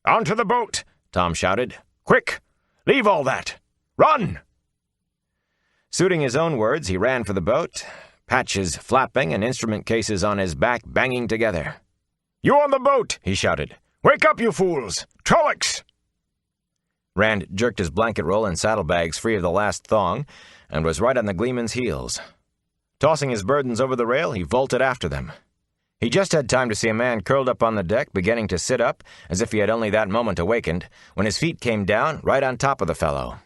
"Onto the boat!" Tom shouted. "Quick! Leave all that! Run!" Suiting his own words, he ran for the boat, patches flapping and instrument cases on his back banging together. "You on the boat!" he shouted. "Wake up, you fools! Trollocs!" Rand jerked his blanket roll and saddlebags free of the last thong and was right on the Gleeman's heels. Tossing his burdens over the rail, he vaulted after them. He just had time to see a man curled up on the deck beginning to sit up, as if he had only that moment awakened, when his feet came down right on top of the fellow.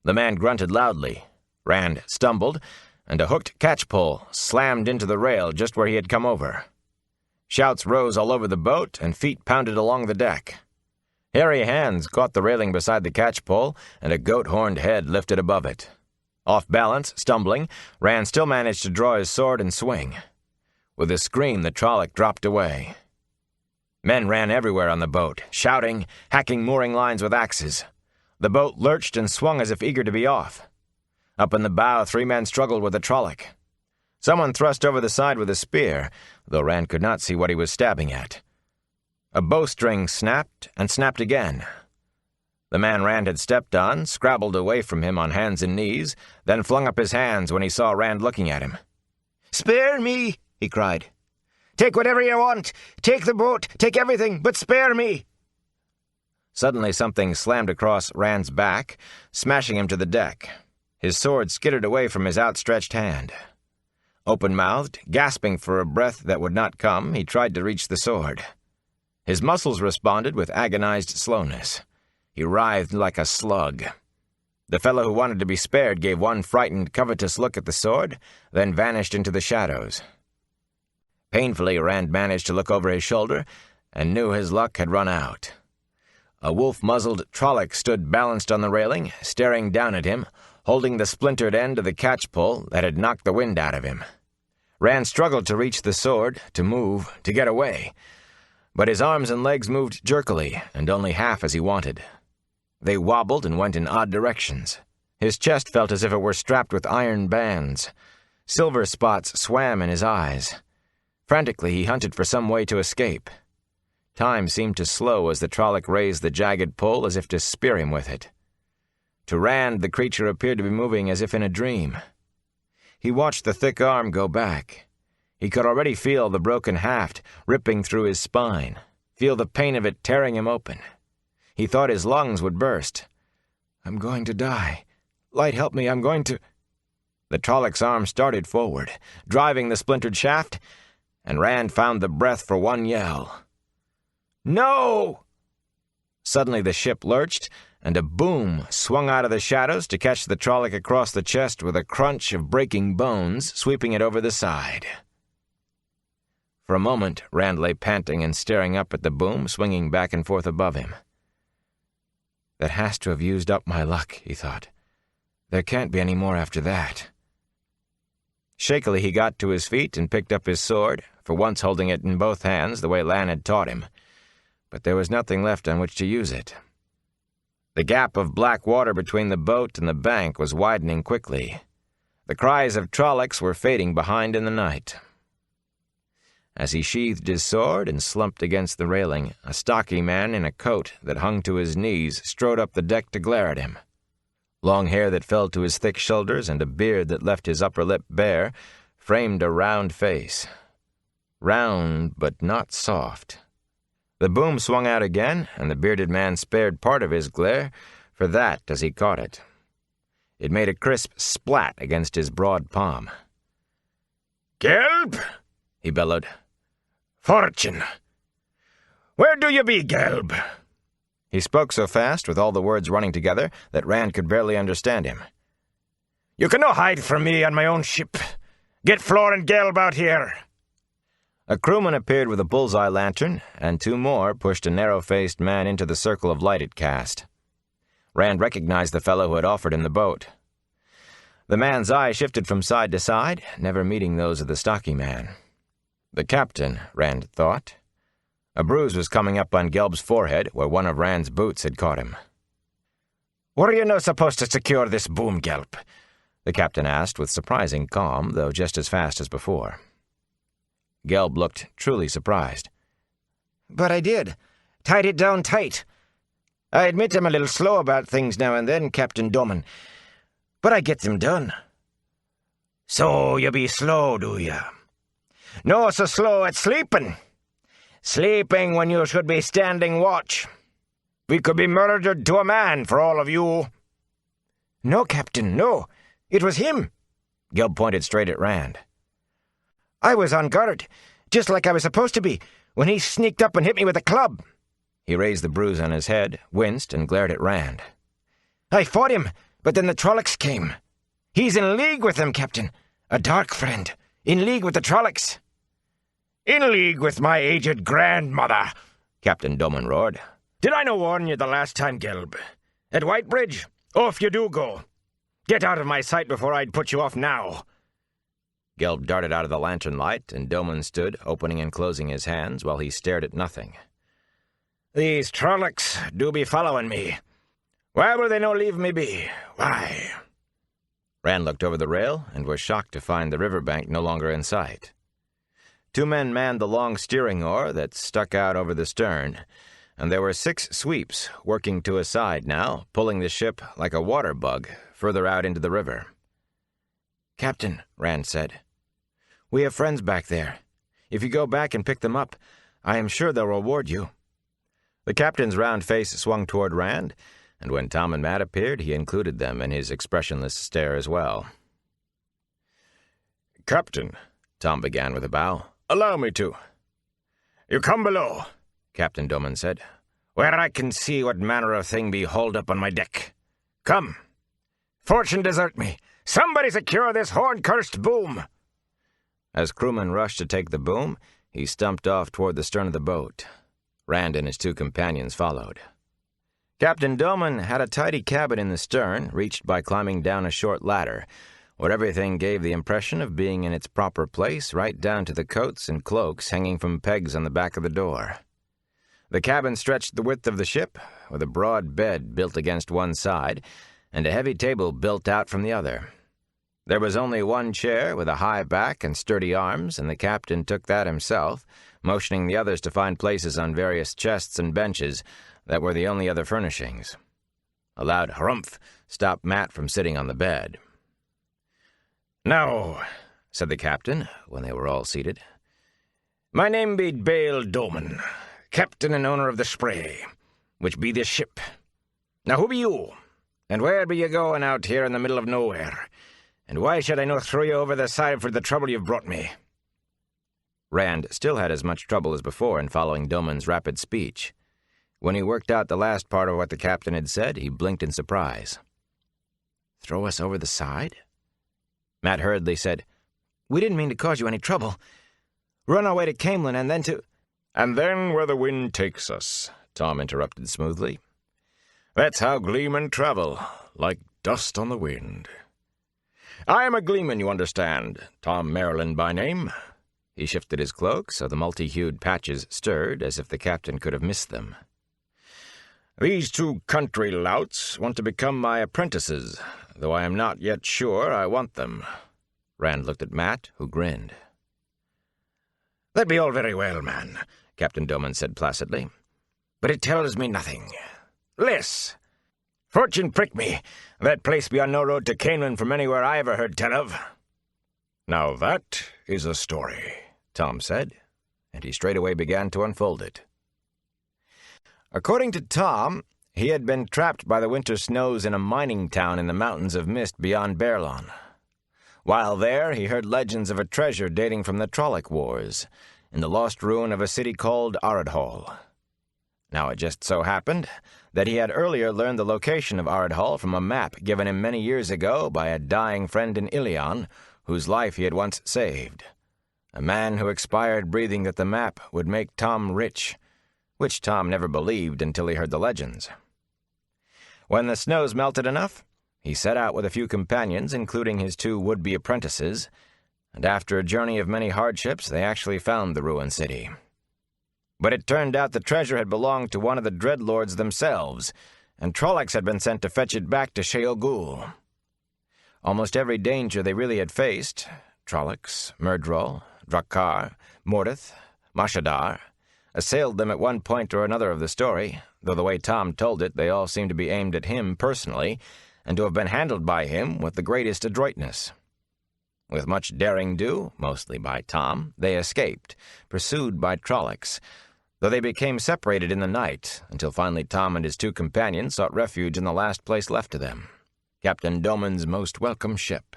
The man grunted loudly. Rand stumbled, and a hooked catch-pole slammed into the rail just where he had come over. Shouts rose all over the boat, and feet pounded along the deck. Hairy hands caught the railing beside the catch-pole, and a goat-horned head lifted above it. Off balance, stumbling, Rand still managed to draw his sword and swing. With a scream, the Trolloc dropped away. Men ran everywhere on the boat, shouting, hacking mooring lines with axes. The boat lurched and swung as if eager to be off. Up in the bow, 3 men struggled with the Trolloc. Someone thrust over the side with a spear, though Rand could not see what he was stabbing at. A bowstring snapped and snapped again. The man Rand had stepped on scrabbled away from him on hands and knees, then flung up his hands when he saw Rand looking at him. "Spare me!" he cried. "Take whatever you want! Take the boat! Take everything, but spare me!" Suddenly something slammed across Rand's back, smashing him to the deck. His sword skittered away from his outstretched hand. Open-mouthed, gasping for a breath that would not come, he tried to reach the sword. His muscles responded with agonized slowness. He writhed like a slug. The fellow who wanted to be spared gave one frightened, covetous look at the sword, then vanished into the shadows. Painfully, Rand managed to look over his shoulder and knew his luck had run out. A wolf-muzzled Trolloc stood balanced on the railing, staring down at him, holding the splintered end of the catch-pole that had knocked the wind out of him. Rand struggled to reach the sword, to move, to get away, but his arms and legs moved jerkily, and only half as he wanted. They wobbled and went in odd directions. His chest felt as if it were strapped with iron bands. Silver spots swam in his eyes. Frantically, he hunted for some way to escape. Time seemed to slow as the Trolloc raised the jagged pole as if to spear him with it. To Rand, the creature appeared to be moving as if in a dream. He watched the thick arm go back. He could already feel the broken haft ripping through his spine, feel the pain of it tearing him open. He thought his lungs would burst. "I'm going to die. Light, help me, I'm going to—" The Trolloc's arm started forward, driving the splintered shaft, and Rand found the breath for one yell. "No!" Suddenly the ship lurched, and a boom swung out of the shadows to catch the Trolloc across the chest with a crunch of breaking bones, sweeping it over the side. For a moment, Rand lay panting and staring up at the boom swinging back and forth above him. "That has to have used up my luck," he thought. "There can't be any more after that." Shakily he got to his feet and picked up his sword, for once holding it in both hands the way Lan had taught him. But there was nothing left on which to use it. The gap of black water between the boat and the bank was widening quickly. The cries of Trollocs were fading behind in the night. As he sheathed his sword and slumped against the railing, a stocky man in a coat that hung to his knees strode up the deck to glare at him. Long hair that fell to his thick shoulders and a beard that left his upper lip bare framed a round face. Round, but not soft. The boom swung out again, and the bearded man spared part of his glare for that as he caught it. It made a crisp splat against his broad palm. "Gelb!" he bellowed. "Fortune! Where do you be, Gelb?" He spoke so fast, with all the words running together, that Rand could barely understand him. "You can no hide from me on my own ship. Get Flor and Gelb out here." A crewman appeared with a bullseye lantern, and 2 more pushed a narrow-faced man into the circle of light it cast. Rand recognized the fellow who had offered him the boat. The man's eye shifted from side to side, never meeting those of the stocky man. The captain, Rand thought. A bruise was coming up on Gelb's forehead, where one of Rand's boots had caught him. "Were you no supposed to secure this boom, Gelb?" the captain asked with surprising calm, though just as fast as before. Gelb looked truly surprised. "But I did. Tied it down tight. I admit I'm a little slow about things now and then, Captain Domon, but I get them done." "So you be slow, do you? No so slow at sleeping. Sleeping when you should be standing watch. We could be murdered to a man for all of you." "No, Captain, no. It was him." Gelb pointed straight at Rand. "I was on guard, just like I was supposed to be, when he sneaked up and hit me with a club." He raised the bruise on his head, winced, and glared at Rand. "I fought him, but then the Trollocs came. He's in league with them, Captain. A dark friend. In league with the Trollocs." "In league with my aged grandmother," Captain Domon roared. "Did I no warn you the last time, Gelb? At Whitebridge, off you do go. Get out of my sight before I'd put you off now." Gelb darted out of the lantern light, and Domon stood, opening and closing his hands, while he stared at nothing. "These Trollocs do be following me. Why will they no leave me be? Why?" Rand looked over the rail and was shocked to find the riverbank no longer in sight. 2 men manned the long steering oar that stuck out over the stern, and there were 6 sweeps working to a side now, pulling the ship like a water bug further out into the river. "Captain," Rand said, "we have friends back there. If you go back and pick them up, I am sure they'll reward you." The captain's round face swung toward Rand, and when Tom and Matt appeared, he included them in his expressionless stare as well. "Captain," Tom began with a bow, "allow me to." "You come below," Captain Domon said, "where I can see what manner of thing be hauled up on my deck. Come. Fortune desert me. Somebody secure this horn-cursed boom." As crewmen rushed to take the boom, he stumped off toward the stern of the boat. Rand and his 2 companions followed. Captain Domon had a tidy cabin in the stern, reached by climbing down a short ladder, where everything gave the impression of being in its proper place, right down to the coats and cloaks hanging from pegs on the back of the door. The cabin stretched the width of the ship, with a broad bed built against one side, and a heavy table built out from the other. There was only one chair with a high back and sturdy arms, and the captain took that himself, motioning the others to find places on various chests and benches that were the only other furnishings. A loud harumph stopped Matt from sitting on the bed. "Now," said the captain, when they were all seated, "my name be Bale Domon, captain and owner of the Spray, which be this ship. Now who be you? And where be you going out here in the middle of nowhere? And why should I no throw you over the side for the trouble you've brought me?" Rand still had as much trouble as before in following Domon's rapid speech. When he worked out the last part of what the captain had said, he blinked in surprise. "Throw us over the side?" Matt hurriedly said, "We didn't mean to cause you any trouble. We're on our way to Camelin and then to—" "And then where the wind takes us," Tom interrupted smoothly. "That's how gleemen travel, like dust on the wind. I am a gleeman, you understand, Tom Maryland by name." He shifted his cloak so the multi-hued patches stirred as if the captain could have missed them. "These 2 country louts want to become my apprentices, though I am not yet sure I want them." Rand looked at Matt, who grinned. "That be all very well, man," Captain Domon said placidly, "but it tells me nothing. Less. Fortune prick me, that place be on no road to Camelin from anywhere I ever heard tell of." "Now that is a story," Tom said, and he straightway began to unfold it. According to Tom, he had been trapped by the winter snows in a mining town in the mountains of mist beyond Baerlon. While there, he heard legends of a treasure dating from the Trolloc Wars, in the lost ruin of a city called Ardhall. Now it just so happened that he had earlier learned the location of Ardhall from a map given him many years ago by a dying friend in Ilion, whose life he had once saved. A man who expired breathing that the map would make Tom rich, which Tom never believed until he heard the legends. When the snows melted enough, he set out with a few companions, including his 2 would-be apprentices, and after a journey of many hardships, they actually found the ruined city. But it turned out the treasure had belonged to one of the Dreadlords themselves, and Trollocs had been sent to fetch it back to Sheol. Almost every danger they really had faced, Trollocs, Myrddraal, Drakkar, Mordeth, Mashadar, assailed them at one point or another of the story, though the way Tom told it, they all seemed to be aimed at him personally, and to have been handled by him with the greatest adroitness. With much daring-do, mostly by Tom, they escaped, pursued by Trollocs, though they became separated in the night, until finally Tom and his two companions sought refuge in the last place left to them, Captain Domon's most welcome ship.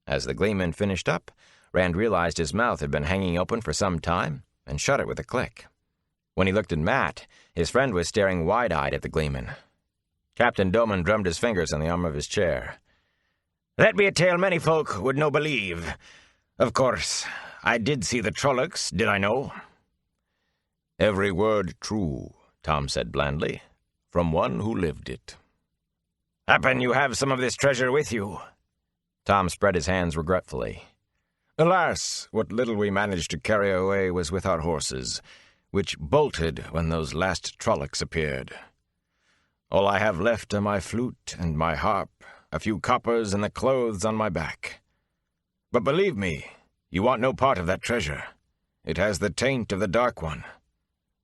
As the gleeman finished up, Rand realized his mouth had been hanging open for some time, and shut it with a click. When he looked at Matt, his friend was staring wide-eyed at the gleeman. Captain Domon drummed his fingers on the arm of his chair. "That be a tale many folk would no believe. Of course, I did see the Trollocs, did I no?" "Every word true," Tom said blandly, "from one who lived it." "Happen you have some of this treasure with you?" Tom spread his hands regretfully. "Alas, what little we managed to carry away was with our horses, which bolted when those last Trollocs appeared. All I have left are my flute and my harp, a few coppers, and the clothes on my back. But believe me, you want no part of that treasure. It has the taint of the Dark One.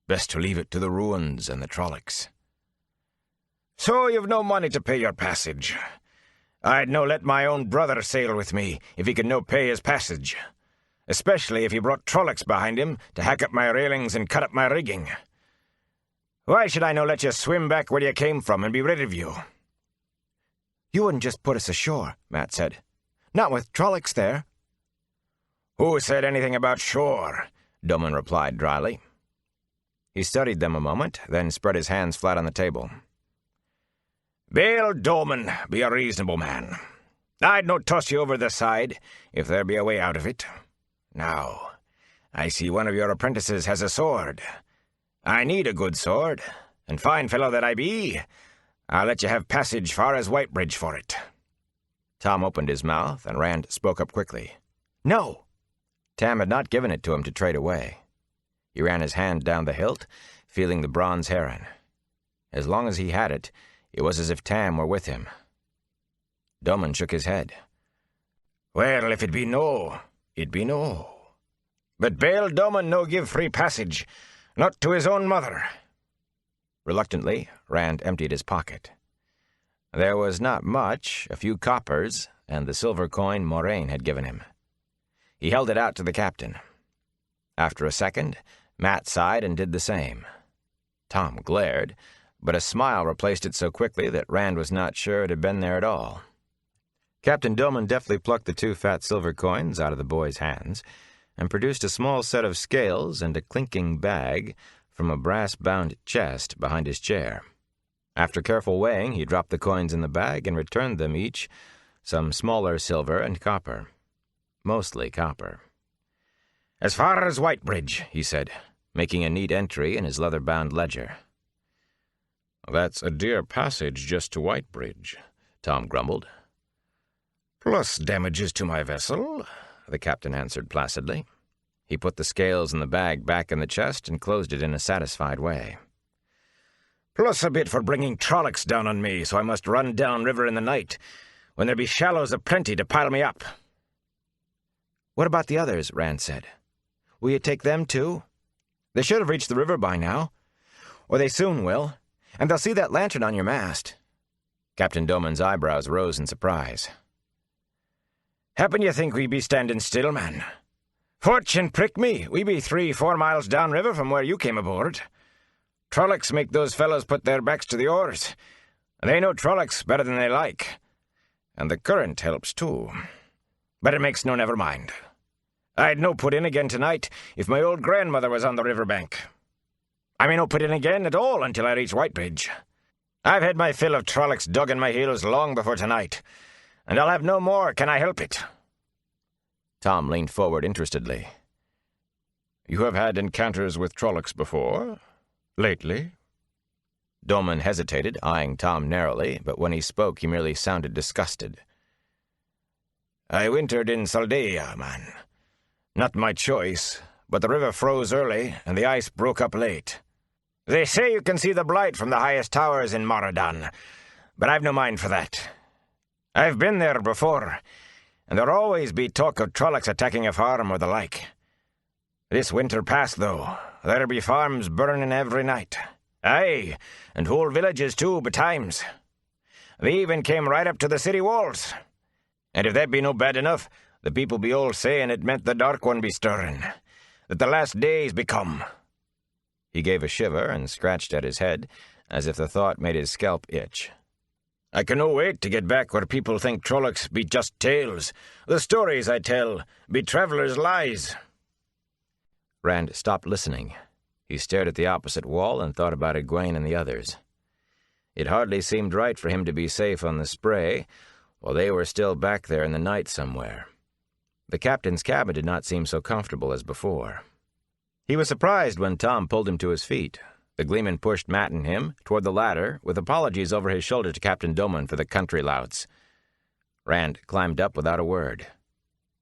Best to leave it to the ruins and the Trollocs." "So you've no money to pay your passage. I'd no let my own brother sail with me if he could no pay his passage, especially if he brought Trollocs behind him to hack up my railings and cut up my rigging. Why should I no let you swim back where you came from and be rid of you?" "You wouldn't just put us ashore," Matt said. "Not with Trollocs there." "Who said anything about shore?" Domon replied dryly. He studied them a moment, then spread his hands flat on the table. "Bail Domon be a reasonable man. I'd no toss you over the side if there be a way out of it. Now, I see one of your apprentices has a sword. I need a good sword, and fine fellow that I be, I'll let you have passage far as Whitebridge for it." Tom opened his mouth, and Rand spoke up quickly. "No!" Tam had not given it to him to trade away. He ran his hand down the hilt, feeling the bronze heron. As long as he had it, it was as if Tam were with him. Domon shook his head. "Well, if it be no, it be no. But Bail Domon no give free passage, not to his own mother." Reluctantly, Rand emptied his pocket. There was not much, a few coppers, and the silver coin Moraine had given him. He held it out to the captain. After a second, Matt sighed and did the same. Tom glared, but a smile replaced it so quickly that Rand was not sure it had been there at all. Captain Domon deftly plucked the 2 fat silver coins out of the boy's hands and produced a small set of scales and a clinking bag from a brass-bound chest behind his chair. After careful weighing, he dropped the coins in the bag and returned them each some smaller silver and copper. Mostly copper. "As far as Whitebridge," he said, making a neat entry in his leather-bound ledger. "That's a dear passage just to Whitebridge," Tom grumbled. "Plus damages to my vessel," the captain answered placidly. He put the scales and the bag back in the chest and closed it in a satisfied way. "Plus a bit for bringing Trollocs down on me, so I must run down river in the night, when there be shallows aplenty to pile me up." "What about the others?" Rand said. "Will you take them too? They should have reached the river by now. Or they soon will, and they'll see that lantern on your mast." Captain Domon's eyebrows rose in surprise. "Happen you think we be standing still, man? Fortune prick me, we be 3-4 miles downriver from where you came aboard. Trollocs make those fellows put their backs to the oars, and they know Trollocs better than they like. And the current helps, too. But it makes no never mind. I'd no put in again tonight if my old grandmother was on the river bank. I may no put in again at all until I reach Whitebridge. I've had my fill of Trollocs dug in my heels long before tonight, and I'll have no more, can I help it?" Tom leaned forward interestedly. "You have had encounters with Trollocs before? Lately?" Domon hesitated, eyeing Tom narrowly, but when he spoke he merely sounded disgusted. "I wintered in Saldea, man. Not my choice, but the river froze early, and the ice broke up late. They say you can see the blight from the highest towers in Moradon, but I've no mind for that. I've been there before, and there'll always be talk of Trollocs attacking a farm or the like. This winter past, though, there be farms burning every night. Aye, and whole villages too, betimes. They even came right up to the city walls. And if that be no bad enough, the people be all saying it meant the Dark One be stirring, that the last days be come." He gave a shiver and scratched at his head, as if the thought made his scalp itch. "I can no wait to get back where people think Trollocs be just tales. The stories I tell be travellers' lies." Rand stopped listening. He stared at the opposite wall and thought about Egwene and the others. It hardly seemed right for him to be safe on the spray, while they were still back there in the night somewhere. The captain's cabin did not seem so comfortable as before. He was surprised when Tom pulled him to his feet. The gleeman pushed Matt and him toward the ladder, with apologies over his shoulder to Captain Domon for the country louts. Rand climbed up without a word.